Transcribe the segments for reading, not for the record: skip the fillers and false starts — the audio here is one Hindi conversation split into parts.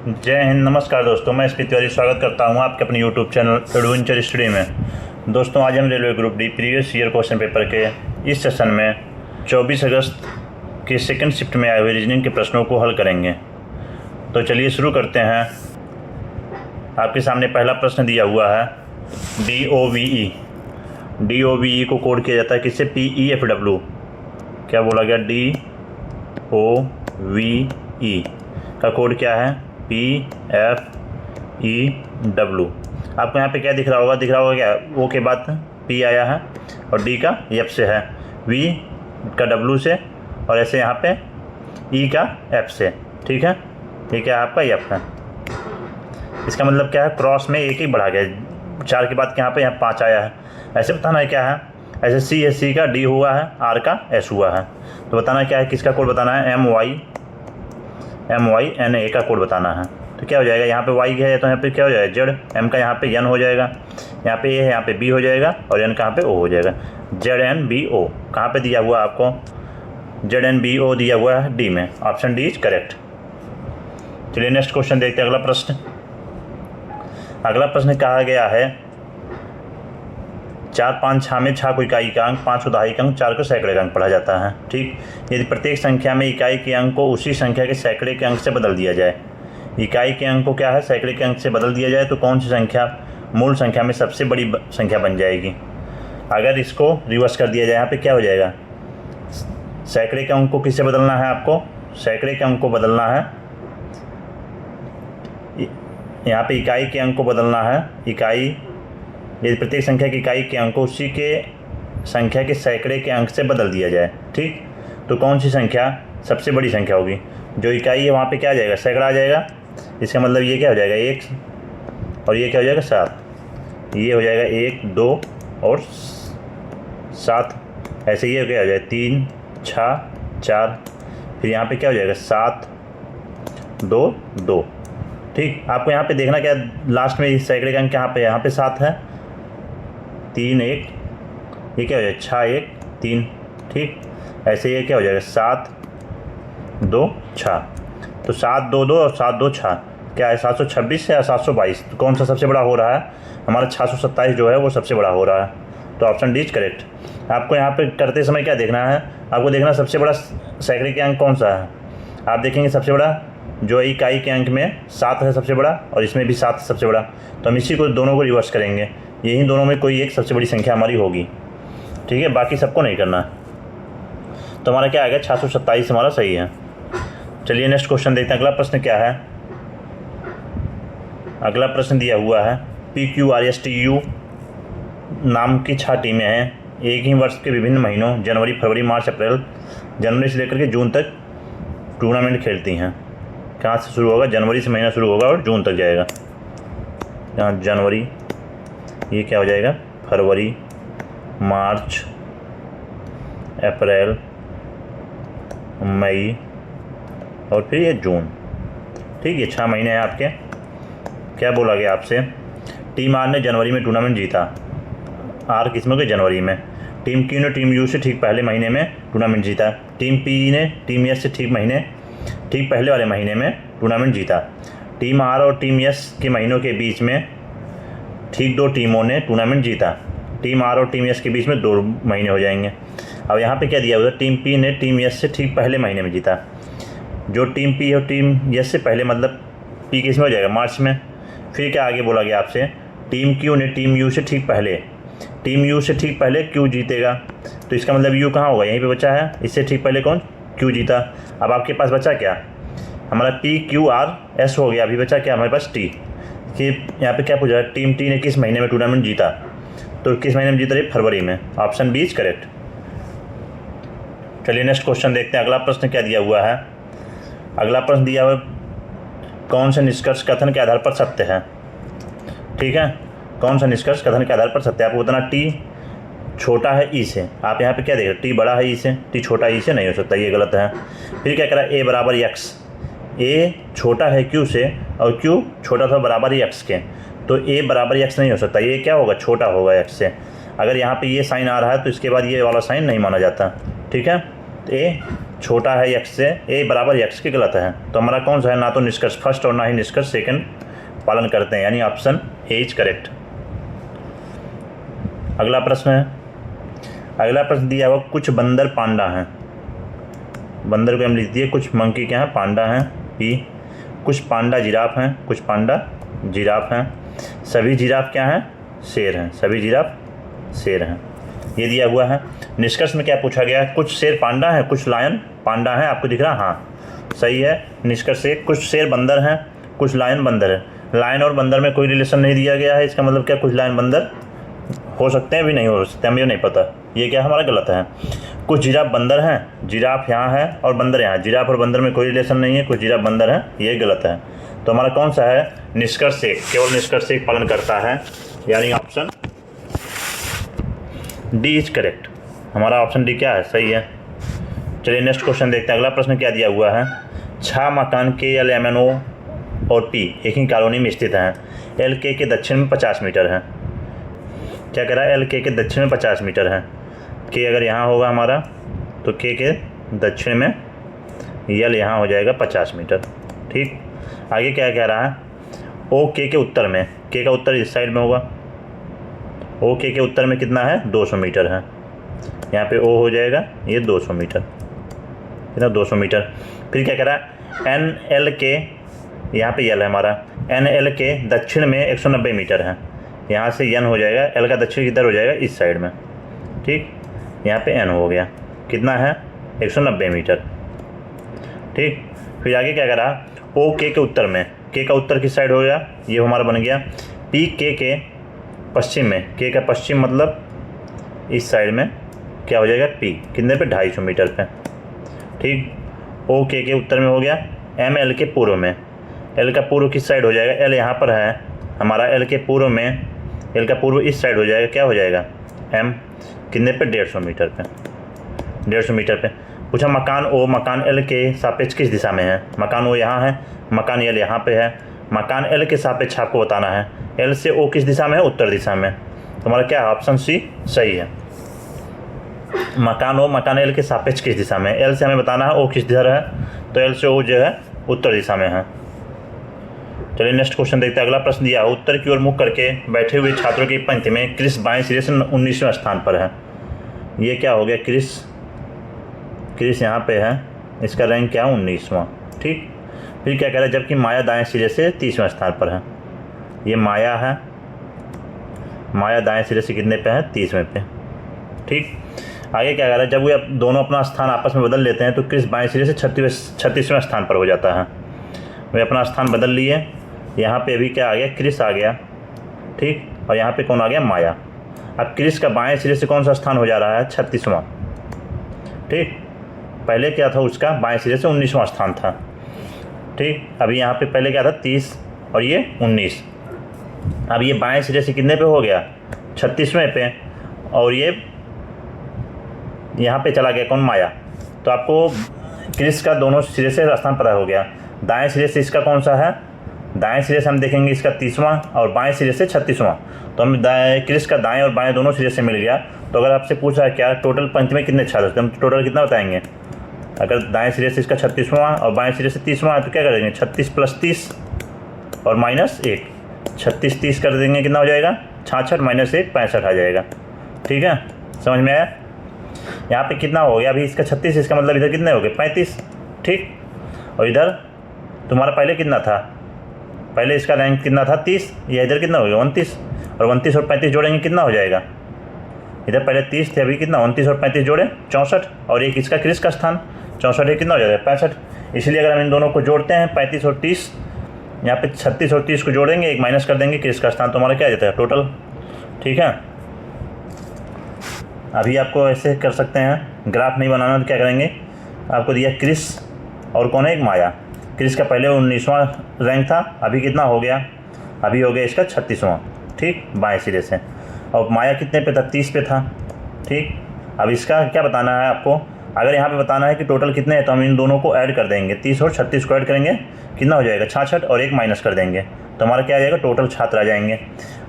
जय हिंद। नमस्कार दोस्तों, मैं एसपी तिवारी स्वागत करता हूं आपके अपने यूट्यूब चैनल एडवेंचर स्टडी में। दोस्तों, आज हम railway group D previous year question paper के इस सेशन में 24 अगस्त के सेकंड शिफ्ट में आए हुए रीजनिंग के प्रश्नों को हल करेंगे। तो चलिए शुरू करते हैं। आपके सामने पहला प्रश्न दिया हुआ है DOVE। DOVE को कोड किया जाता है किससे? PEFW। क्या बोला गया? DOVE का कोड क्या है? PFEW। आपको यहाँ पे क्या दिख रहा होगा? क्या O के बाद P आया है और D का F से है, V का W से और ऐसे यहाँ पे E का F से। ठीक है, ये क्या है? आपका F है। इसका मतलब क्या है? क्रॉस में एक ही बढ़ा गया, 4 के बाद यहाँ पे 5 आया है। ऐसे बताना है क्या है? ऐसे C है, C का D हुआ है, R का S हुआ है। तो बताना क्या है? किसका कोड बताना है? MYNA का कोड बताना है। तो क्या हो जाएगा? यहाँ पे Y है तो यहाँ पे क्या हो जाएगा? Z। M का यहाँ पे N हो जाएगा, यहाँ पे A है, यहाँ पे B हो जाएगा और N कहाँ पे O हो जाएगा। ZNBO कहाँ पे दिया हुआ है आपको? ZNBO दिया हुआ है D में। Option D is correct. चलिए नेक्स्ट क्वेश्चन देखते हैं। अगला प्रश्न कहा गया है 4, 5, 6 में 6 को इकाई का अंक, 5 को दहाई का अंक, 4 को सैकड़े का अंक पढ़ा जाता है। ठीक, यदि प्रत्येक संख्या में इकाई के अंक को उसी संख्या के सैकड़े के अंक से बदल दिया जाए, इकाई के अंक को क्या है? सैकड़े के अंक से बदल दिया जाए तो कौन सी संख्या मूल संख्या में सबसे बड़ी संख्या बन जाएगी? अगर इसको रिवर्स कर दिया जाए, यहाँ पे क्या हो जाएगा? सैकड़े के अंक को किससे बदलना है आपको? सैकड़े के अंक को बदलना है, यहाँ पे इकाई के अंक को बदलना है। इकाई, यदि प्रत्येक संख्या की इकाई के अंक को उसी के संख्या के सैकड़े के अंक से बदल दिया जाए, ठीक, तो कौन सी संख्या सबसे बड़ी संख्या होगी? जो इकाई है वहाँ पे क्या आ जाएगा? सैकड़ा आ जाएगा। इसका मतलब ये क्या हो जाएगा? 1 और ये क्या हो जाएगा? 7। ये हो जाएगा 1, 2 और 7। ऐसे ये क्या हो जाएगा? 3, 6, 4। फिर यहाँ पे क्या हो जाएगा? 7, 2, 2। ठीक, आपको यहाँ पे देखना क्या लास्ट में इस सैकड़े का अंक यहाँ पे 7 है। 3, 1, ये क्या हो जाएगा? 6, 1, 3। ठीक, ऐसे ये क्या हो जाएगा? 7, 2, 6। तो 7, 2, 2 और 7, 2, 6 क्या है? 726 या 722? तो कौन सा सबसे बड़ा हो रहा है? हमारा 627 जो है वो सबसे बड़ा हो रहा है। तो ऑप्शन डी इज करेक्ट। आपको यहाँ पे करते समय क्या देखना है? आपको देखना सबसे बड़ा सैकड़े के अंक कौन सा है। आप देखेंगे सबसे बड़ा जो इकाई के अंक में 7 है सबसे बड़ा और इसमें भी 7 सबसे बड़ा। तो हम इसी को दोनों को रिवर्स करेंगे, यही दोनों में कोई एक सबसे बड़ी संख्या हमारी होगी। ठीक है, बाकी सबको नहीं करना। तो हमारा क्या आ गया? 627 हमारा सही है। चलिए नेक्स्ट क्वेश्चन देखते हैं। अगला प्रश्न क्या है? अगला प्रश्न दिया हुआ है PQRSTU नाम की 6 टीमें हैं, एक ही वर्ष के विभिन्न महीनों जनवरी, फरवरी, मार्च, अप्रैल, जनवरी से लेकर के जून तक टूर्नामेंट खेलती हैं। कहाँ से शुरू होगा? जनवरी से महीना शुरू होगा और जून तक जाएगा। यहाँ जनवरी, ये क्या हो जाएगा? फरवरी, मार्च, अप्रैल, मई और फिर ये जून। ठीक, ये 6 महीने हैं आपके। क्या बोला गया आपसे? टीम आर ने जनवरी में टूर्नामेंट जीता। आर किस में? जनवरी में। टीम क्यू ने टीम यू से ठीक पहले महीने में टूर्नामेंट जीता। टीम पी ने टीम एस से ठीक पहले वाले महीने में टूर्नामेंट जीता। टीम आर और टीम एस के महीनों के बीच में ठीक 2 टीमों ने टूर्नामेंट जीता। टीम आर और टीम एस के बीच में 2 महीने हो जाएंगे। अब यहाँ पे क्या दिया हुआ है? टीम पी ने टीम एस से ठीक पहले महीने में जीता। जो टीम पी और टीम एस से पहले, मतलब पी किस में हो जाएगा? मार्च में। फिर क्या आगे बोला गया आपसे? टीम क्यू ने टीम यू से ठीक पहले, टीम यू से ठीक पहले क्यू जीतेगा। तो इसका मतलब यू कहाँ होगा? यहीं पे बचा है। इससे ठीक पहले कौन? क्यू जीता। अब आपके पास बचा क्या? हमारा PQRS हो गया। अभी बचा क्या हमारे पास? टी। कि यहाँ पे क्या पूछा? टीम टी ने किस महीने में टूर्नामेंट जीता? तो किस महीने में जीता? फरवरी में। Option B is correct. चलिए नेक्स्ट क्वेश्चन देखते हैं। अगला प्रश्न क्या दिया हुआ है? अगला प्रश्न दिया हुआ कौन से निष्कर्ष कथन के आधार पर सत्य है? ठीक है, कौन सा निष्कर्ष कथन के आधार पर सत्य है? आपको बताना टी छोटा है ई से। आप यहाँ पे क्या देख रहे हो? टी बड़ा है ई से, टी छोटा ई से नहीं हो सकता, ये गलत है। फिर क्या करा? ए बराबर एक्स। ए छोटा है क्यू से और क्यू छोटा था बराबर ही एक्स के, तो ए बराबर एक्स नहीं हो सकता। ये क्या होगा? छोटा होगा एक्स से। अगर यहाँ पे ये साइन आ रहा है तो इसके बाद ये वाला साइन नहीं माना जाता। ठीक है, तो ए छोटा है x से, a बराबर x के गलत है। तो हमारा कौन सा है, ना तो निष्कर्ष फर्स्ट और ना ही निष्कर्ष सेकंड पालन करते हैं, यानी ऑप्शन ए इज करेक्ट। अगला प्रश्न है, अगला प्रश्न दिया हुआ कुछ बंदर पांडा हैं। बंदर को हम लिख दिए कुछ मंकी क्या हैं, पांडा हैं। पी कुछ पांडा जिराफ हैं, कुछ पांडा जिराफ हैं। सभी जिराफ क्या हैं, शेर हैं। सभी जिराफ शेर हैं, ये दिया हुआ है। निष्कर्ष में क्या पूछा गया है, कुछ शेर पांडा हैं, कुछ लायन पांडा हैं। आपको दिख रहा है, हाँ सही है। निष्कर्ष से कुछ शेर बंदर हैं, कुछ लायन बंदर है। लायन और बंदर में कोई रिलेशन नहीं दिया गया है, इसका मतलब क्या, कुछ लायन बंदर हो सकते हैं भी नहीं हो सकते, हमें नहीं पता। ये क्या हमारा गलत है। कुछ जिराफ बंदर हैं, जिराफ यहाँ है और बंदर यहाँ, जिराफ और बंदर में कोई रिलेशन नहीं है, कुछ जिराफ बंदर हैं, ये गलत है। तो हमारा कौन सा है, निष्कर्ष से, केवल निष्कर्ष से पालन करता है, यानी ऑप्शन डी इज करेक्ट। हमारा ऑप्शन डी क्या है, सही है। चलिए नेक्स्ट क्वेश्चन देखते हैं। अगला प्रश्न क्या दिया हुआ है, 6 मकान के एल एम एन ओ और पी एक ही कॉलोनी में स्थित हैं। एल के दक्षिण में 50 मीटर है। क्या कह रहा है, एल के दक्षिण में 50 मीटर है। के अगर यहाँ होगा हमारा तो के दक्षिण में यल यहाँ हो जाएगा 50 मीटर। ठीक, आगे क्या कह रहा है, ओ के उत्तर में, के का उत्तर इस साइड में होगा। ओ के उत्तर में कितना है, 200 मीटर है। यहाँ पे ओ हो जाएगा ये 200 मीटर, कितना 200 मीटर। फिर क्या कह रहा है, एन एल के, यहाँ पे यल है हमारा, एन एल के दक्षिण में 190 मीटर है। यहाँ से एन हो जाएगा, एल का दक्षिण किधर हो जाएगा, इस साइड में। ठीक, यहाँ पे एन हो गया, कितना है 190 मीटर। ठीक, फिर आगे क्या करा, ओ के उत्तर में, के का उत्तर किस साइड हो गया, ये हमारा बन गया। पी के पश्चिम में, के का पश्चिम मतलब इस साइड में क्या हो जाएगा, पी कितने पे, 250 मीटर पे। ठीक, ओ के उत्तर में हो गया। एम एल के पूर्व में, एल का पूर्व किस साइड हो जाएगा, एल यहाँ पर है हमारा, एल के पूर्व में, एल का पूर्व इस साइड हो जाएगा, क्या हो जाएगा, एम कितने पे, 150 मीटर पे, 150 मीटर पे। पूछा मकान ओ, मकान एल के सापेक्ष किस दिशा में है। मकान ओ यहाँ है, मकान एल यहाँ पे है। मकान एल के सापेक्ष आपको बताना है, एल से ओ किस दिशा में है, उत्तर दिशा में। तो हमारा क्या है, ऑप्शन सी सही है। मकान ओ मकान एल के सापेक्ष किस दिशा में, एल से हमें बताना है ओ किस दिशा है, तो एल से ओ जो है उत्तर दिशा में है। चलिए नेक्स्ट क्वेश्चन देखते हैं। अगला प्रश्न दिया, उत्तर की ओर मुख करके बैठे हुए छात्रों की पंक्ति में क्रिस बाएं सिरे से 19वें स्थान पर है। ये क्या हो गया, क्रिस यहाँ पे है, इसका रैंक क्या, 19वां। ठीक, फिर क्या कह रहा है, जबकि माया दाएं सिरे से 30वें स्थान पर है। ये माया है, माया दाएं सिरे से कितने पे है, 30वें पे। ठीक, आगे क्या कह रहा है, जब वे दोनों अपना स्थान आपस में बदल लेते हैं तो क्रिस बाएं सिरे से 36वें स्थान पर हो जाता है। वे अपना स्थान बदल लिए, यहाँ पे अभी क्या आ गया, क्रिस आ गया। ठीक, और यहाँ पे कौन आ गया, माया। अब क्रिस का बाएं सिरे से कौन सा स्थान हो जा रहा है, 36वां। ठीक, पहले क्या था, उसका बाएं सिरे से 19वां स्थान था। ठीक, अभी यहाँ पे पहले क्या था, 30 और ये 19। अब ये बाएं सिरे से कितने पे हो गया, 36वें पे, और ये यहाँ पे चला गया कौन, माया। तो आपको क्रिस का दोनों सिरे से स्थान पता हो गया। दाएं सिरे से इसका कौन सा है, दाएं सिरे से हम देखेंगे इसका 30वां और बाएं सिरे से 36वां। तो हम क्रिस का दाएं और बाएं दोनों सिरे से मिल गया। तो अगर आपसे पूछा क्या टोटल पंक्ति में कितने छात्र, हम टोटल कितना बताएंगे। अगर दाएं सिरे से इसका 36वां और बाएं सिरे से 30वां तो क्या करेंगे, 36 + 30 और -1, 36 30 कर देंगे, कितना हो जाएगा, 66 - 1 65 आ जाएगा। ठीक है, समझ में आया। यहाँ पे कितना हो गया, अभी इसका 36, इसका मतलब इधर कितने हो गए, 35। ठीक, और इधर तुम्हारा पहले कितना था, पहले इसका रैंक कितना था, 30, ये इधर कितना हो गया, 29, और 29 और 35 जोड़ेंगे कितना हो जाएगा, इधर पहले 30 थे, अभी कितना, 29 और 35 जोड़े 64, और एक इसका क्रिस का स्थान 64 है, कितना हो जाएगा, 65। इसलिए अगर हम इन दोनों को जोड़ते हैं 35 और 30, यहाँ पे 36 और 30 को जोड़ेंगे, एक माइनस कर देंगे क्रिस का स्थान, तो हमारा क्या आ जाता है, टोटल। ठीक है, अभी आपको ऐसे कर सकते हैं, ग्राफ नहीं बनाना तो क्या करेंगे, आपको दिया क्रिस और कौन है, एक माया। क्रिस का पहले 19वां रैंक था, अभी कितना हो गया, अभी हो गया इसका 36वां। ठीक, बाएं सिरे से, और माया कितने पे था, 30 पे था। ठीक, अब इसका क्या बताना है आपको, अगर यहाँ पे बताना है कि टोटल कितने हैं तो हम इन दोनों को ऐड कर देंगे, 30 और 36 को ऐड करेंगे, कितना हो जाएगा, 66, और एक माइनस कर देंगे, तो हमारा क्या आ जाएगा, टोटल छात्र आ जाएंगे।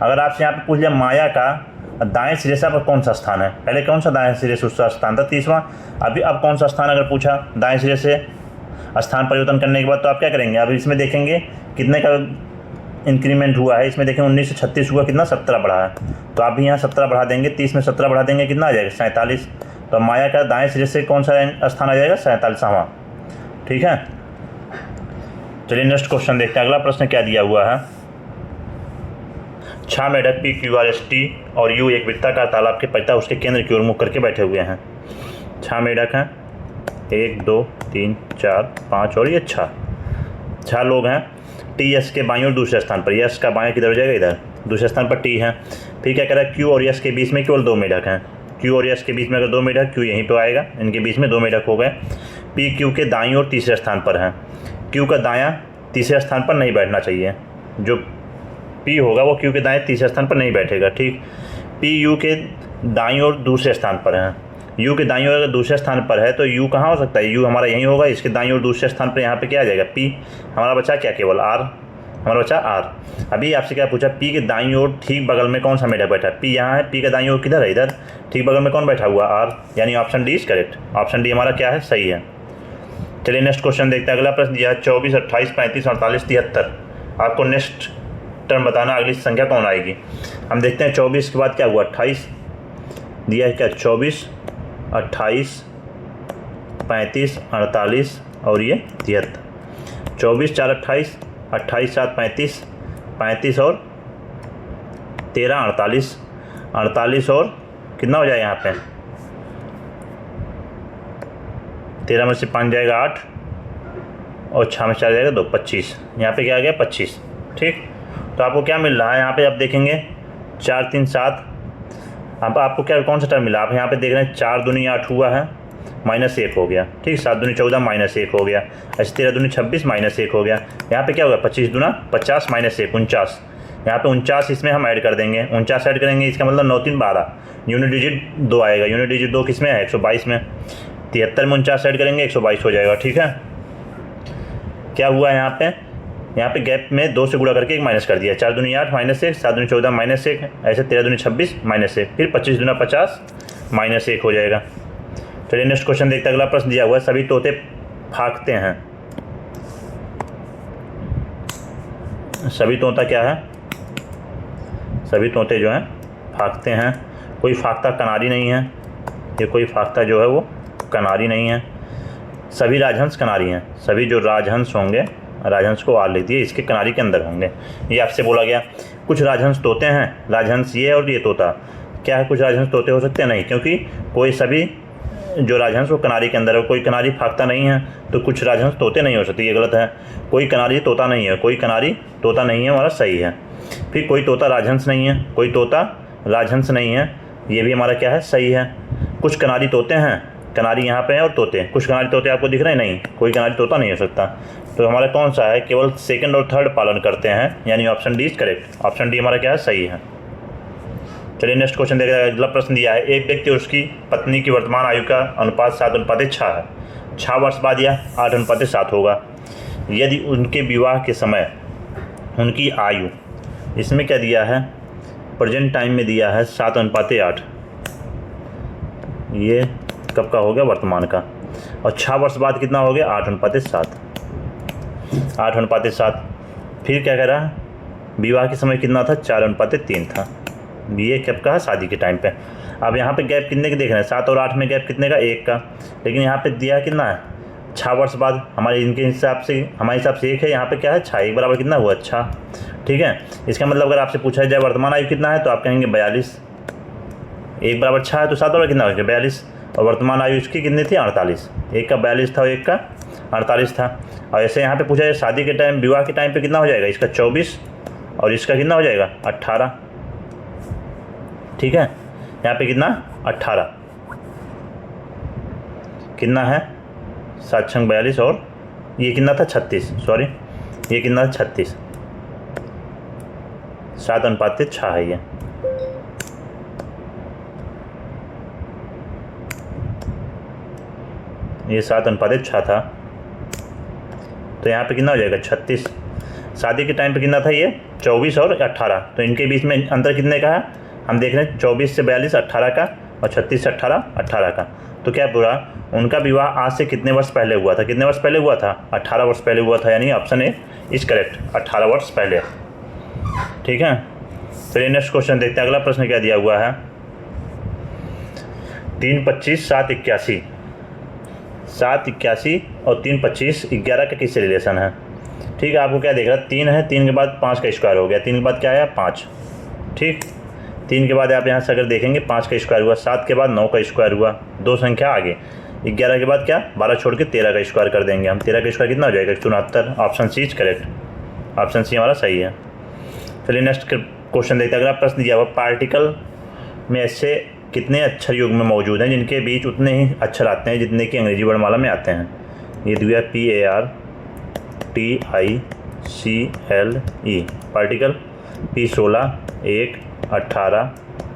अगर आपसे यहाँ पे पूछ लिया माया का दाएं सिरे से अब कौन सा स्थान है, पहले कौन सा दाएं सिरे से उसका स्थान था 30वां, अब कौन सा स्थान अगर पूछा दाएं सिरे से स्थान परिवर्तन करने के बाद तो आप क्या करेंगे, अब इसमें देखेंगे कितने का इंक्रीमेंट हुआ है, इसमें देखें 19 से 36 हुआ, कितना 17 बढ़ा है, तो आप भी यहाँ 17 बढ़ा देंगे, 30 में 17 बढ़ा देंगे, कितना आ जाएगा 47। तो माया का दाएं सिरे से कौन सा स्थान आ जाएगा 47वां। ठीक है, चलिए नेक्स्ट क्वेश्चन देखते हैं। अगला प्रश्न क्या दिया हुआ है, 6 मेढक P Q R S T और यू एक वृत्ताकार तालाब के परितः उसके केंद्र की ओर मुख करके बैठे हुए हैं। 6 मेढक हैं, 1 2 3 4 5 और ये 6 लोग हैं। टी एस के बाईं और दूसरे स्थान पर, यस का बाएं किधर हो जाएगा, इधर दूसरे स्थान पर टी है। फिर क्या कह रहा है, क्यू और यस के बीच में केवल 2 मेढक हैं। क्यू और यस के बीच में अगर 2 मेढक, क्यू यहीं पर आएगा, इनके बीच में 2 मेढक हो गए। पी क्यू के दाईं और तीसरे स्थान पर हैं। क्यू का दायां तीसरे स्थान पर नहीं बैठना चाहिए, जो पी होगा वो क्यू के दाएं तीसरे स्थान पर नहीं बैठेगा। ठीक, पी यू के दाईं और दूसरे स्थान पर है। यू के दाईं ओर अगर दूसरे स्थान पर है तो यू कहाँ हो सकता है, यू हमारा यहीं होगा, इसके दाईं ओर दूसरे स्थान पर यहाँ पे क्या आ जाएगा, पी। हमारा बचा क्या, केवल आर, हमारा बचा आर। अभी आपसे क्या पूछा, पी के दाईं ओर ठीक बगल में कौन सा मेढक बैठा है, पी यहाँ है, पी का दाईं ओर किधर है, इधर, ठीक बगल में कौन बैठा हुआ, आर, यानी option D is correct. Option D हमारा क्या है, सही है। चलिए नेक्स्ट क्वेश्चन देखते हैं। अगला प्रश्न दिया है 24 28 35 48 73। आपको नेक्स्ट टर्म बताना, अगली संख्या कौन आएगी। हम देखते हैं 24 के बाद क्या हुआ, 28 दिया है क्या, 24 28 35 48 और ये 73। 24 4 28 28 7 35 35 और 13 48 48 और कितना हो जाएगा यहाँ पे, 13 में से 5 जाएगा 8 और 6 में 4 जाएगा 2, 25। यहाँ पे क्या आ गया 25। ठीक, तो आपको क्या मिल रहा है यहाँ पे, आप देखेंगे 4 3 7। अब आपको क्या कौन सा टर्म मिला, आप यहाँ पे देख रहे हैं 4 दूनी 8 हुआ है, -1 हो गया। ठीक, 7 दूनी 14 -1 हो गया, ऐसे 13 दूनी 26 -1 हो गया। यहाँ पे क्या होगा 25 दूना 50 -1 49। यहाँ पे 49 इसमें हम ऐड कर देंगे, 49 ऐड करेंगे, इसका मतलब 9 3 12, यूनिट डिजिट 2 आएगा। यूनिट डिजिट 2 किस में है, 122 में। 73 में 49 ऐड करेंगे, 122 हो जाएगा। ठीक है, क्या हुआ यहाँ पे गैप में 2 से गुणा करके 1 माइनस कर दिया। 4 दूनी 8 -1, 7 दूनी 14 -1, ऐसे 13 दूनी 26 -1, फिर 25 दूना 50 -1 हो जाएगा। चलिए नेक्स्ट क्वेश्चन देखते हैं। अगला प्रश्न दिया हुआ है, सभी तोते फाँकते हैं। सभी तोता क्या है, सभी तोते जो हैं फाँकते हैं। कोई फाँकता कनारी नहीं है, ये कोई फाँकता जो है वो कनारी नहीं है। सभी राजहंस कनारी हैं, सभी जो राजहंस होंगे, राजहंस को आर लिख दिए, इसके कनारी के अंदर होंगे। ये आपसे बोला गया। कुछ राजहंस तोते हैं, राजहंस ये और ये तोता क्या है, कुछ राजहंस तोते हो सकते हैं नहीं, क्योंकि कोई सभी जो राजहंस वो कनारी के अंदर है, कोई कनारी फाँकता नहीं है, तो कुछ राजहंस तोते नहीं हो सकते, ये गलत है। कोई कनारी तोता नहीं है, कोई कनारी तोता नहीं है, हमारा सही है। फिर कोई तोता राजहंस नहीं है, कोई तोता राजहंस नहीं है, ये भी हमारा क्या है, सही है। कुछ कनारी तोते हैं, कनारी यहाँ पे हैं और तोते, कुछ कनारी तोते आपको दिख रहे हैं, नहीं, कोई कनारी तोता नहीं हो सकता। तो हमारा कौन सा है, केवल सेकंड और थर्ड पालन करते हैं, यानी option D is correct. Option D हमारा क्या है, सही है। चलिए नेक्स्ट क्वेश्चन देखते हैं। अगला प्रश्न दिया है, एक व्यक्ति और उसकी पत्नी की वर्तमान आयु का अनुपात 7:6 है। 6 वर्ष बाद यह 8:7 होगा। यदि उनके विवाह के समय उनकी आयु, इसमें क्या दिया है, प्रेजेंट टाइम में दिया है 7:8, ये कब का हो गया, वर्तमान का। और 6 वर्ष बाद कितना हो गया, 8:7। 8:7। फिर क्या कह रहा है, विवाह के समय कितना था, 4:3 था। ये कब का है, शादी के टाइम पे। अब यहाँ पे गैप कितने के देख रहे हैं, 7 और 8 में गैप कितने का, 1 का। लेकिन यहाँ पे दिया कितना है, 6 वर्ष बाद। हमारे इनके हिसाब से, हमारे हिसाब से 1 है, यहाँ पे क्या है 6, 1 बराबर कितना हुआ, 6। ठीक है, इसका मतलब अगर आपसे पूछा जाए वर्तमान आयु कितना है, तो आप कहेंगे 42। 1 बराबर 6 है, तो 7 बराबर कितना हो गया, 42। और वर्तमान आयु इसकी कितनी थी, 48। 1 का 42 था और 1 का 48 था। और ऐसे यहाँ पे पूछा जाए शादी के टाइम, विवाह के टाइम पे कितना हो जाएगा, इसका 24 और इसका कितना हो जाएगा, 18। ठीक है, यहाँ पे कितना, 18, कितना है 7 6 42 और ये कितना था, 36, सॉरी ये कितना था, 36। 7:6 है ये। ये 7:6 था, तो यहाँ पे कितना हो जाएगा, 36। शादी के टाइम पे कितना था ये, 24 और 18, तो इनके बीच में अंतर कितने का है, हम देख रहे हैं 24 से 42 18 का और 36 से 18 18 का। तो क्या पूरा उनका विवाह आज से कितने वर्ष पहले हुआ था? कितने वर्ष पहले हुआ था? 18 वर्ष पहले हुआ था, यानी ऑप्शन ए इज करेक्ट, 18 वर्ष पहले। ठीक है, चलिए नेक्स्ट क्वेश्चन देखते हैं। अगला प्रश्न क्या दिया हुआ है? 3 25 7 81, 7 81 और 3 25 11 का किससे रिलेशन है? ठीक है, आपको क्या देख रहा है? 3 है, 3 के बाद 5 का स्क्वायर हो गया, 3 के बाद क्या आया? 5। ठीक, 3 के बाद आप यहाँ से अगर देखेंगे 5 का स्क्वायर हुआ, 7 के बाद 9 का स्क्वायर हुआ, 2 संख्या आगे, 11 के बाद क्या? 12 छोड़ के 13 का स्क्वायर कर देंगे हम। 13 का स्क्वायर कितना हो जाएगा? 74। Option C is correct, option C हमारा सही है। चलिए नेक्स्ट क्वेश्चन देखते हैं। अगला प्रश्न दिया हुआ, पार्टिकल में ऐसे कितने अक्षर युग्म में मौजूद हैं जिनके बीच उतने ही अक्षर आते हैं जितने कि अंग्रेजी वर्णमाला में आते हैं? ये दिया PARTICLE पार्टिकल, P16 1 18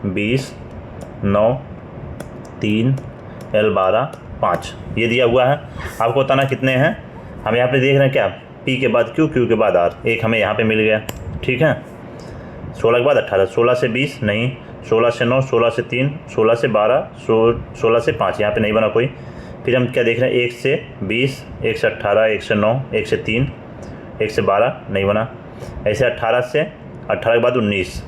20 9 3 L12 5, ये दिया हुआ है। आपको बताना कितने हैं। हम यहाँ पे देख रहे हैं क्या? P के बाद Q, Q के बाद R, एक हमें यहाँ पे मिल गया। ठीक है, 16 के बाद 18, 16 से 20 नहीं, 16 से 9, 16 से 3, 16 से 12, 16 से 5, यहाँ पे नहीं बना कोई। फिर हम क्या देख रहे हैं? 1 से 20, 1 से 18, 1 से 9, 1 से 3, 1 से 12 नहीं बना। ऐसे 18 से 18 के बाद 19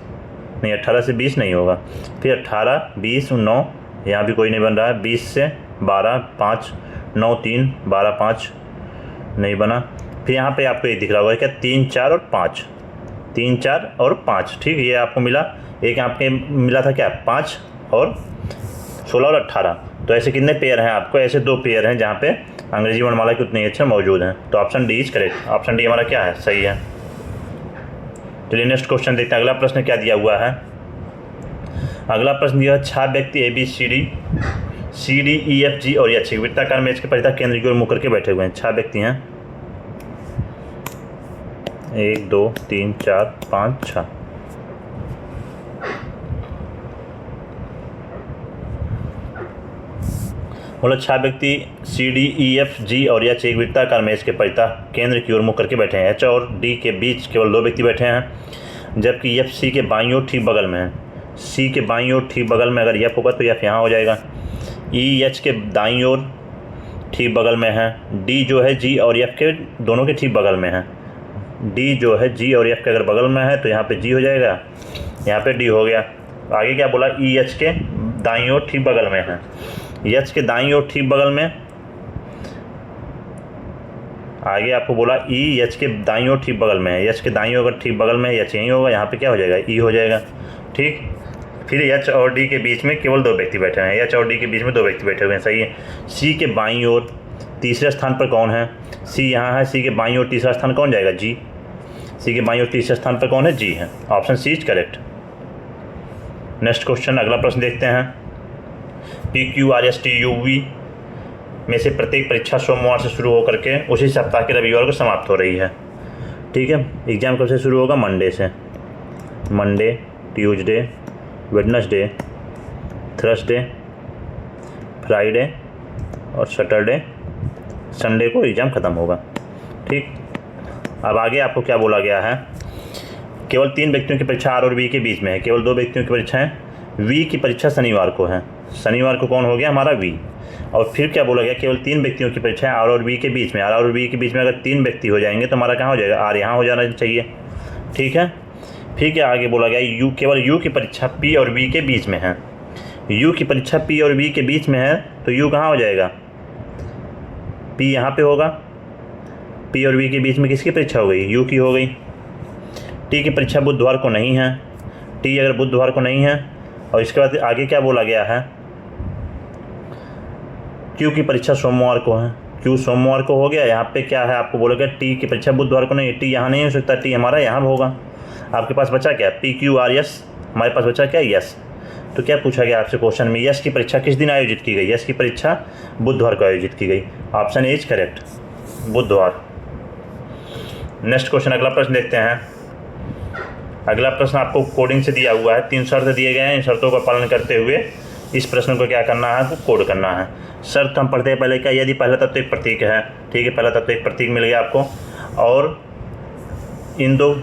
नहीं, 18 से 20 नहीं होगा। फिर 18 20 9, यहाँ भी कोई नहीं बन रहा है। 20 से 12 5 9 3 12 5 नहीं बना। फिर यहाँ पे आपको ये दिख रहा होगा क्या? 3 4 और 5, 3 4 और 5। ठीक, ये आपको मिला। एक आपके मिला था क्या? 5 और 16 और 18। तो ऐसे कितने पेयर हैं आपको? ऐसे 2 पेयर हैं जहाँ पे अंग्रेजी वर्णमाला के उतने अक्षर मौजूद हैं। तो option D is correct, option D हमारा क्या है? सही है। चलिए नेक्स्ट क्वेश्चन देखते हैं। अगला प्रश्न क्या दिया हुआ है? अगला प्रश्न दिया है, 6 व्यक्ति ABCD और H वृत्ताकार मेज के परितः केंद्र की ओर मुकर के बैठे हुए हैं। 6 व्यक्ति हैं, 1 2 3 4 5 6। बोला 6 व्यक्ति CDEFG और H एक वृत्ताकार मेज के परितः केंद्र की ओर मुख करके बैठे हैं। H और D के बीच केवल 2 व्यक्ति बैठे हैं, जबकि F C के बाईं ओर ठीक बगल में है। C के बाईं ओर ठीक बगल में अगर F होगा तो F यहाँ हो जाएगा। E H के दाईं ओर ठीक बगल में है। D जो है G और F के दोनों के ठीक बगल में है। D जो है G और F के अगर बगल में है तो यहाँ पे G हो जाएगा, यहाँ पे D हो गया। आगे क्या बोला? E H के दाईं ओर ठीक बगल में है। H के दाईं ओर ठीक बगल में, आगे आपको बोला E H के दाईं ओर ठीक बगल में है। H के दाईं ओर अगर ठीक बगल में है H यहीं होगा, यहाँ पे क्या हो जाएगा? E हो जाएगा। ठीक, फिर H और D के बीच में केवल 2 व्यक्ति बैठे हैं। H और D के बीच में 2 व्यक्ति बैठे हुए हैं, सही है। C के बाईं ओर तीसरे स्थान पर कौन है? C यहाँ है। C के बाईं ओर तीसरा स्थान कौन जाएगा? G। C के बाईं ओर तीसरे स्थान पर कौन है? G है। Option C is correct. Next question, अगला प्रश्न देखते हैं। PQRSTUV में से प्रत्येक परीक्षा सोमवार से शुरू होकर के उसी सप्ताह के रविवार को समाप्त हो रही है। ठीक है, एग्जाम कब से शुरू होगा? मंडे से। Monday, Tuesday, Wednesday, Thursday, Friday और सैटरडे, संडे को एग्ज़ाम ख़त्म होगा। ठीक, अब आगे आपको क्या बोला गया है? केवल 3 व्यक्तियों की परीक्षा R और B के बीच में है। केवल 2 व्यक्तियों की परीक्षा है। V की परीक्षा शनिवार को है। शनिवार को कौन हो गया? हमारा V। और फिर क्या बोला गया? केवल 3 व्यक्तियों की परीक्षा है R और B के बीच में। R और B के बीच में अगर 3 व्यक्ति हो जाएंगे तो हमारा कहाँ हो जाएगा? R यहाँ हो जाना चाहिए। ठीक है, फिर क्या आगे बोला गया? केवल U की परीक्षा P और B के बीच में है। U की परीक्षा P और B के बीच में है तो U कहाँ हो जाएगा? P यहाँ पे होगा। P और B के बीच में किसकी परीक्षा हो गई? U की हो गई। T की परीक्षा बुधवार को नहीं है। T अगर बुधवार को नहीं है, और इसके बाद आगे क्या बोला गया है? Q की परीक्षा सोमवार को है। Q सोमवार को हो गया। यहाँ पे क्या है? आपको बोला गया T की परीक्षा बुधवार को नहीं। T यहाँ नहीं हो सकता, T हमारा यहाँ होगा। आपके पास बचा क्या? PQRS, हमारे पास बचा क्या? यस। तो क्या पूछा गया आपसे क्वेश्चन में? यस की परीक्षा किस दिन आयोजित की गई? यस की परीक्षा बुधवार को आयोजित की गई। ऑप्शन ए इज करेक्ट, बुधवार। नेक्स्ट क्वेश्चन, अगला प्रश्न देखते हैं। अगला प्रश्न आपको कोडिंग से दिया हुआ है। 3 शर्त दिए गए हैं। इन शर्तों का पालन करते हुए इस प्रश्न को क्या करना है? आपको कोड करना है। शर्त हम पढ़ते हैं पहले क्या? यदि पहला तत्व एक प्रतीक है। ठीक है, पहला तत्व एक प्रतीक मिल गया आपको, और इन 2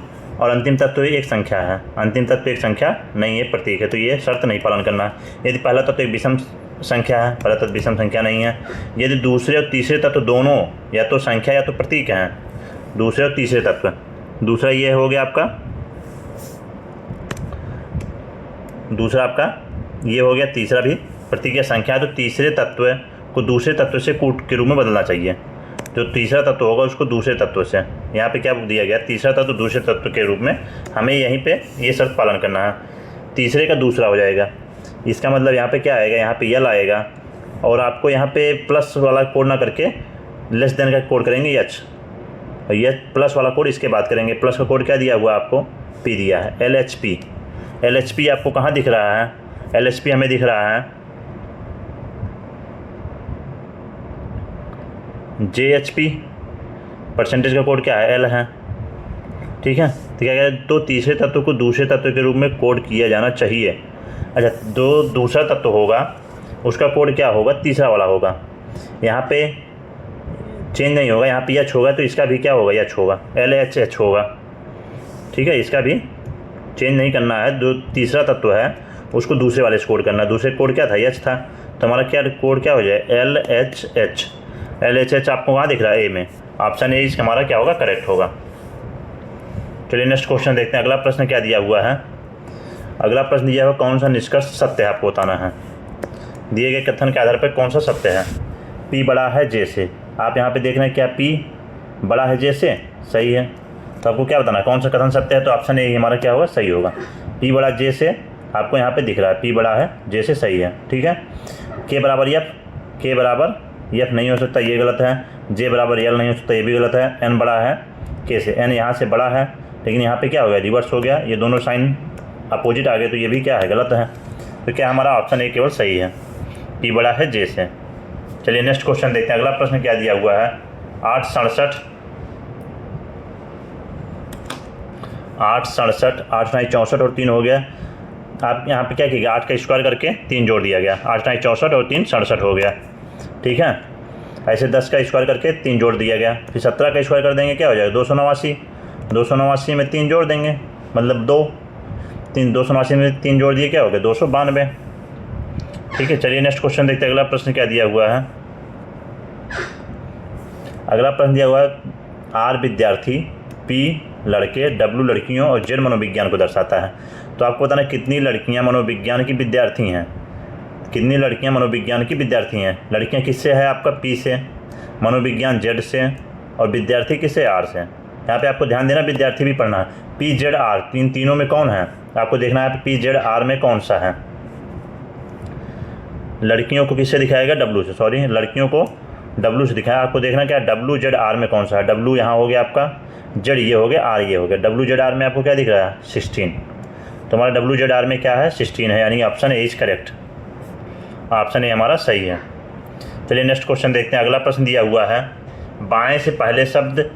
और अंतिम तत्व एक संख्या है। अंतिम तत्व एक संख्या नहीं है, प्रतीक है, तो ये शर्त नहीं पालन करना है। यदि पहला तत्व एक विषम संख्या है, पहला तत्व विषम संख्या नहीं है। यदि दूसरे और तीसरे तत्व दोनों या तो संख्या या तो प्रतीक हैं, दूसरे और तीसरे तत्व, दूसरा ये हो गया आपका, दूसरा आपका ये हो गया, तीसरा भी प्रतीक या संख्या है, तो तीसरे तत्व को दूसरे तत्व से कूट के रूप में बदलना चाहिए। जो तीसरा तत्व होगा उसको दूसरे तत्व से, यहाँ पे क्या दिया गया, तीसरा तत्व दूसरे तत्व के रूप में, हमें यहीं पे ये शर्त पालन करना है। तीसरे का दूसरा हो जाएगा, इसका मतलब यहाँ पे क्या आएगा, यहाँ पे यल आएगा, और आपको यहाँ पे प्लस वाला कोड ना करके लेस देन का कोड करेंगे एच, और ये प्लस वाला कोड इसके बाद करेंगे। प्लस का कोड क्या दिया हुआ आपको, पी दिया है, LHP। LHP आपको कहाँ दिख रहा है, LHP हमें दिख रहा है JHP, परसेंटेज का कोड क्या है, L है, ठीक है। तो क्या कहते हैं, तो तीसरे तत्व को दूसरे तत्व के रूप में कोड किया जाना चाहिए। अच्छा, जो दूसरा तत्व होगा उसका कोड क्या होगा, तीसरा वाला होगा, यहाँ पे चेंज नहीं होगा, यहाँ पे एच होगा तो इसका भी क्या होगा, एच होगा, LHH होगा, ठीक है। इसका भी चेंज नहीं करना है, जो तीसरा तत्व है उसको दूसरे वाले से कोड करना है। दूसरे कोड क्या था, एच था, तो हमारा क्या कोड क्या हो जाए, LHH। LHH आपको वहाँ दिख रहा है ए में, ऑप्शन ए इसका हमारा क्या होगा, करेक्ट होगा। चलिए नेक्स्ट क्वेश्चन देखते हैं। अगला प्रश्न क्या दिया हुआ है, अगला प्रश्न दिया हुआ कौन सा निष्कर्ष सत्य है, आपको बताना है। दिए गए कथन के आधार पर कौन सा सत्य है। P बड़ा है J से, आप यहाँ पे देख रहे हैं क्या P बड़ा है J से, सही है। तो आपको क्या बताना है कौन सा कथन सत्य है, तो ऑप्शन ए हमारा क्या होगा, सही होगा। P बड़ा J से आपको यहाँ पे दिख रहा है, P बड़ा है J से, सही है, ठीक है। K बराबर F, K बराबर F नहीं हो सकता, ये गलत है। J बराबर L नहीं हो सकता, ये भी गलत है। N बड़ा है K से, N यहाँ से बड़ा है, लेकिन यहाँ पे क्या हो गया, रिवर्स हो गया, ये दोनों साइन अपोजिट आ गए, तो ये भी क्या है, गलत है। तो क्या हमारा ऑप्शन ए केवल सही है, P बड़ा है J से। चलिए नेक्स्ट क्वेश्चन देखते हैं। अगला प्रश्न क्या दिया हुआ है, 8 67 8 67 8 9 64 और 3 हो गया। आप यहाँ पे क्या कीजिएगा, 8 का स्क्वायर करके 3 जोड़ दिया गया, 8 9 64 और 3 67 हो गया, ठीक है। ऐसे 10 का स्क्वायर करके 3 जोड़ दिया गया, फिर 17 का स्क्वायर कर देंगे, क्या हो जाएगा, 289। 289 में 3 जोड़ देंगे, मतलब 289 में 3 जोड़ दिए, क्या हो गया, 292, ठीक है। चलिए नेक्स्ट क्वेश्चन देखते हैं। अगला प्रश्न क्या दिया हुआ है, अगला प्रश्न दिया हुआ है, R विद्यार्थी, P लड़के, W लड़कियों और Z मनोविज्ञान को दर्शाता है। तो आपको बताना कितनी लड़कियां मनोविज्ञान की विद्यार्थी हैं, कितनी लड़कियां मनोविज्ञान की विद्यार्थी हैं। लड़कियां किससे है, आपका P से, मनोविज्ञान Z से, और विद्यार्थी किससे, R से। यहाँ पे आपको ध्यान देना, विद्यार्थी भी पढ़ना है। P Z R तीनों में कौन है, आपको देखना है P Z R में कौन सा है। लड़कियों को किससे दिखाएगा, W से, सॉरी लड़कियों को W से दिखाया, आपको देखना क्या W Z R में कौन सा है। W यहाँ हो गया आपका, Z ये हो गया, R ये हो गया। W Z R में आपको क्या दिख रहा है, 16। तो हमारा W Z R में क्या है, 16 है, यानी option A is correct, option A हमारा सही है। चलिए नेक्स्ट क्वेश्चन देखते हैं। अगला प्रश्न दिया हुआ है, बाएं से पहले शब्द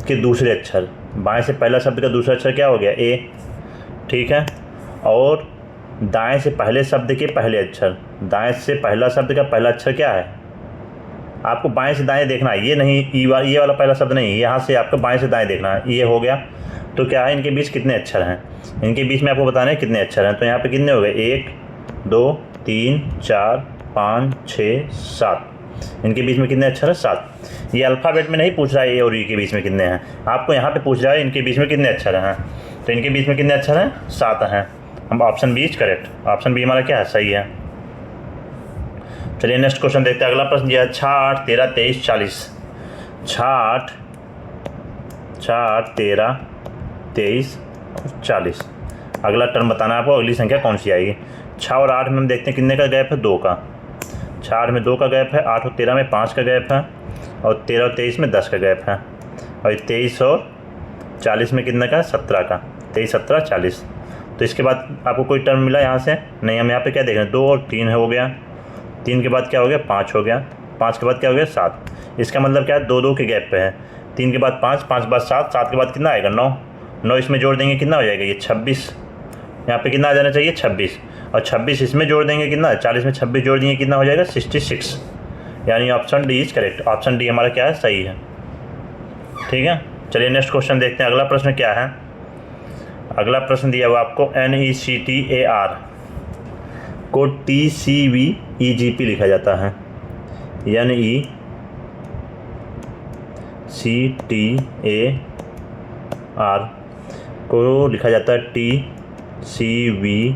के दूसरे अक्षर, बाएं से पहला शब्द का दूसरा अक्षर क्या हो गया, A, ठीक है। और दाएं से पहले शब्द के पहले अक्षर, दाएं से पहला शब्द का पहला अक्षर क्या है, आपको बाएं से दाएं देखना है, ये नहीं ये वाला पहला शब्द नहीं, यहाँ से आपको बाएं से दाएं देखना है। ये हो गया, तो क्या है, इनके बीच कितने अक्षर हैं, इनके बीच में आपको बताना है कितने अक्षर हैं। तो यहाँ पे कितने हो गए, 1 2 3 4 5 6 7, इनके बीच में कितने अक्षर हैं, 7। ये अल्फ़ाबेट में नहीं पूछ रहा है ए और ई के बीच में कितने हैं, आपको यहाँ पे पूछ रहा है इनके बीच में कितने अक्षर हैं। तो इनके बीच में कितने अक्षर हैं, 7 हैं। हम option B is correct, option B हमारा क्या है, सही है। चलिए नेक्स्ट क्वेश्चन देखते हैं। अगला प्रश्न दिया है, 6 8 13 23 40, 6 8 13 23 40। अगला टर्म बताना है आपको, अगली संख्या कौन सी आएगी। 6 और 8 में हम देखते हैं कितने का गैप है, 2 का। 6 8 में 2 का गैप है, 8 और 13 में 5 का गैप है, और 13 और 23 में 10 का गैप है, और 23 और 40 में कितने का, 17 का। 23 17 40। तो इसके बाद आपको कोई टर्म मिला यहाँ से नहीं, हम यहाँ पे क्या देख रहे हैं, 2 और 3 हो गया, 3 के बाद क्या हो गया, 5 हो गया, 5 के बाद क्या हो गया, 7। इसका मतलब क्या है, 2 2 के गैप पे है। 3 के बाद 5, 5 के बाद 7, 7 के बाद कितना आएगा, 9, 9 इसमें जोड़ देंगे कितना हो जाएगा, ये 26। यहाँ पे कितना आ जाना चाहिए, 26, और 26 इसमें जोड़ देंगे कितना, 40 में 26 जोड़ देंगे कितना हो जाएगा, 66। यानी option D is correct, option D हमारा क्या है, सही है, ठीक है। चलिए नेक्स्ट क्वेश्चन देखते हैं। अगला प्रश्न क्या है, अगला प्रश्न दिया हुआ आपको NECTAR को TCVEGP लिखा जाता है। NECTAR को लिखा जाता है TCVEG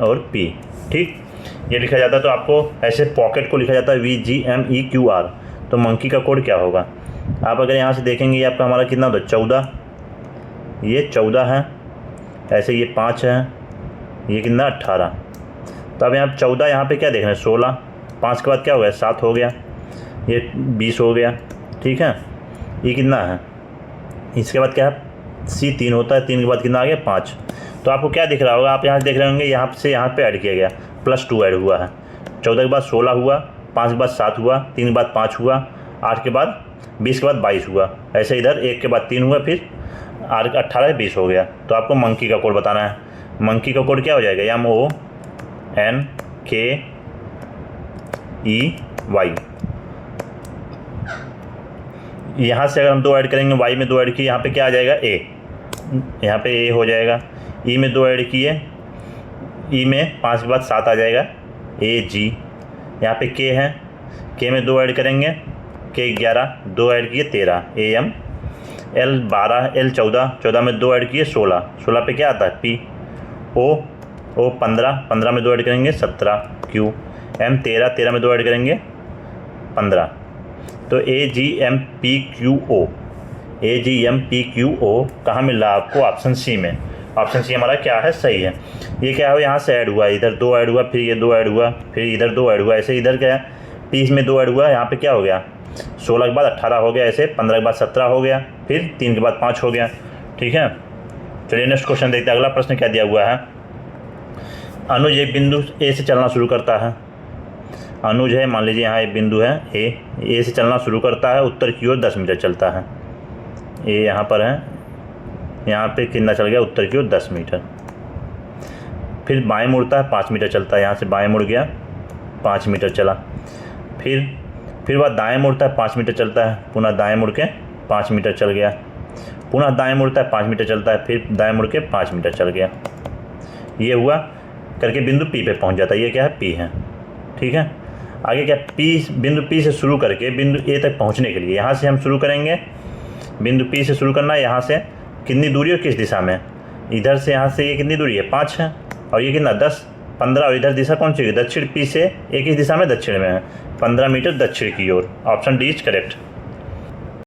और P। ठीक, ये लिखा जाता है। तो आपको ऐसे पॉकेट को लिखा जाता है VGMEQR। तो मंकी का कोड क्या होगा? आप अगर यहाँ से देखेंगे ये आपका हमारा कितना होता है 14, ये 14 है, ऐसे ये 5 है, ये कितना 18। तो अब यहाँ 14 यहाँ पे क्या देख रहे हैं 16, 5 के बाद क्या हो गया 7 हो गया, ये 20 हो गया। ठीक है, ये कितना है, इसके बाद क्या है C 3 होता है, 3 के बाद कितना आ गया 5। तो आपको क्या दिख रहा होगा, आप यहाँ से देख रहे होंगे यहाँ से यहाँ पे ऐड किया गया +2 ऐड हुआ है। 14 के बाद 16 हुआ, 5 के बाद 7 हुआ, 3 के बाद 5 हुआ, 8 के बाद 20 के बाद 22 हुआ, ऐसे इधर 1 के बाद 3 हुआ, फिर 18 20 हो गया। तो आपको मंकी का कोड बताना है। मंकी का कोड क्या हो जाएगा, MONKEY। यहाँ से अगर हम 2 ऐड करेंगे, y में 2 ऐड किए, यहाँ पे क्या आ जाएगा A, यहाँ पे A हो जाएगा। E में 2 ऐड किए, E में 5 के बाद 7 आ जाएगा AG। यहाँ पे K है, K में 2 ऐड करेंगे, K 11, 2 ऐड किए 13 AM। L 12, L 14, 14 में 2 ऐड किए 16, 16 पे क्या आता है P। O 15, 15 में 2 ऐड करेंगे 17 Q। M 13, 13 में 2 ऐड करेंगे 15। तो AGMPQO कहाँ मिल रहा है आपको, ऑप्शन सी में। ऑप्शन सी हमारा क्या है, सही है। ये क्या है, यहाँ से ऐड हुआ, इधर 2 ऐड हुआ, फिर ये 2 ऐड हुआ, फिर इधर 2 ऐड हुआ, ऐसे इधर क्या है 30 में 2 ऐड हुआ, यहाँ पे क्या हो गया 16 के बाद 18 हो गया, ऐसे 15 के बाद 17 हो गया, फिर 3 के बाद 5 हो गया। ठीक है, चलिए नेक्स्ट क्वेश्चन देखते हैं। अगला प्रश्न क्या दिया हुआ है, अनुज एक बिंदु ए से चलना शुरू करता है। अनुज है, मान लीजिए यहाँ एक बिंदु है ए से चलना शुरू करता है, उत्तर की ओर 10 मीटर चलता है। ए यहाँ पर है, यहाँ पे कितना चल गया उत्तर की ओर 10 मीटर। फिर बाएं मुड़ता है 5 मीटर चलता है, यहाँ से बाएं मुड़ गया 5 मीटर चला। फिर बाद दाएं मुड़ता है 5 मीटर चलता है, पुनः दाएं मुड़ के 5 मीटर चल गया, पुनः दाएं मुड़ता है 5 मीटर चलता है, फिर दाएं मुड़ के 5 मीटर चल गया। ये हुआ करके बिंदु P पे पहुंच जाता है। ये क्या है P है। ठीक है, आगे क्या बिंदु P से शुरू करके बिंदु A तक पहुंचने के लिए यहाँ से हम शुरू करेंगे। बिंदु P से शुरू करना है, यहाँ से कितनी दूरी और किस दिशा में, इधर से यहाँ से ये कितनी दूरी है 5 है, और ये कितना 10 15, और इधर दिशा कौन सी है दक्षिण, P से एक ही दिशा में दक्षिण में है 15 मीटर दक्षिण की ओर। Option D is correct.